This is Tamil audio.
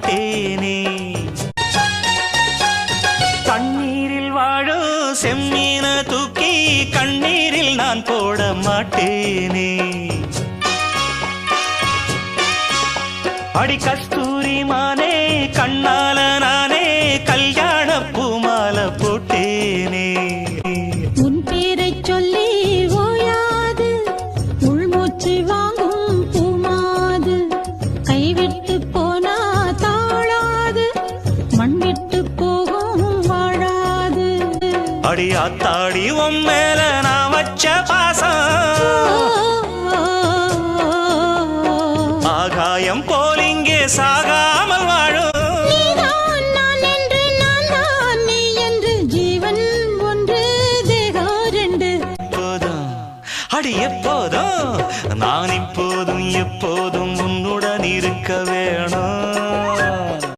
மாட்டேனே. தண்ணீரில் வாழும் செம்மீன தூக்கி கண்ணீரில் நான் போட மாட்டேனே. அடி கஸ்தூரி மானே கண்ணால நானே கல்யாண பூமால போட்டேனே. உன் பேரை சொல்லி ஓயாது உள்மூச்சு வாங்கும் பூமாது. கைவிட்டு போனா தாழாது மண் விட்டு போகும் வாழாது. அடி ஆத்தாடி உன் மேல நான் வச்ச பாசம் ஆகாயம் போல் இங்கே சாகாமல் வாழும். நீதான் நான் என்று நான் தான் நீ என்று ஜீவன் ஒன்று தேகம் ரெண்டு. எப்போதும் அடி எப்போதும் நான் இப்போதும் எப்போதும் உன்னுடன் இருக்க வேணும்.